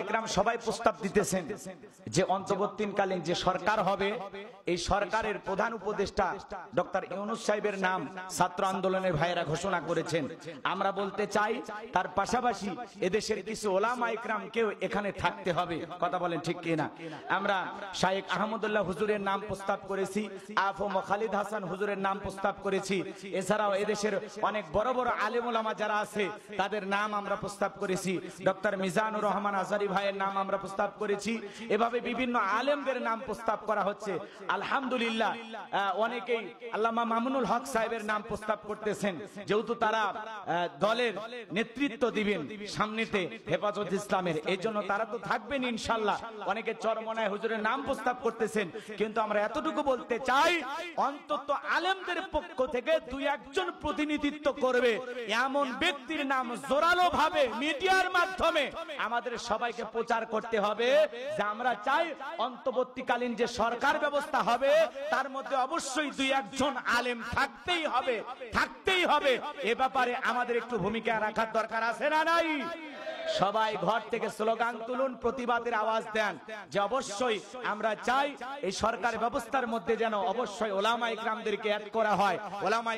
একরাম সবাই প্রস্তাব দিতেছেন যে অন্তর্বর্তীকালীন যে সরকার হবে এই সরকারের প্রধান উপদেষ্টা ডক্টর ইউনূস সাহেবের নাম ছাত্র আন্দোলনের ভাইয়েরা ঘোষণা করেছেন। আমরা বলতে চাই তার পাশাপাশি এদেশের কিছু ওলামা একরামকেও এখানে থাকতে হবে। কথা বলেন ঠিক কিনা? আমরা শাইখ আহমদুল্লাহ হুজুরের নাম প্রস্তাব করেছি, আফম খালিদ হাসান হুজুরের নাম প্রস্তাব করেছি। এছাড়াও এদেশের অনেক বড় বড় আলেম ওলামা যারা আছে তাদের নাম আমরা প্রস্তাব করেছি। ডক্টর মিজানুর রহমান আজারি ভাইয়ের নাম আমরা প্রস্তাব করেছি। এভাবে বিভিন্ন আলেমদের নাম প্রস্তাব করা হচ্ছে। আলহামদুলিল্লাহ অনেকেই আল্লামা মামুনুল হক সাহেবের নাম প্রস্তাব করতেছেন, যেহেতু তারা দলের নেতৃত্ব দিবেন সামনেতে হেফাজত ইসলামের, এই জন্য তারা তো থাকবেন ইনশাল্লাহ। অনেকে চরমনায় হুজুরের নাম প্রস্তাব করতেছেন, কিন্তু আমরা এতটুকু বলতে চাই অন্তত আলেমদের পক্ষ থেকে দুই একজন প্রতিনিধিত্ব করবে এমন ব্যক্তির নাম জোরালো ভাবে মিডিয়ার মাধ্যমে আমাদের সবাইকে প্রচার করতে হবে যে আমরা চাই অন্তর্বর্তীকালীন যে সরকার ব্যবস্থা হবে তার মধ্যে অবশ্যই দুই একজন আলেম থাকতেই হবে, থাকতেই হবে। এ ব্যাপারে আমাদের একটু ভূমিকা রাখার দরকার আছে না নাই? সবাই ঘর থেকে স্লোগান তুলুন, প্রতিবাদের আওয়াজ দেন যে অবশ্যই আমরা চাই এই সরকার ব্যবস্থার মধ্যে যেন অবশ্যই ওলামা ইকরামদেরকে অ্যাড করা হয়। ওলামা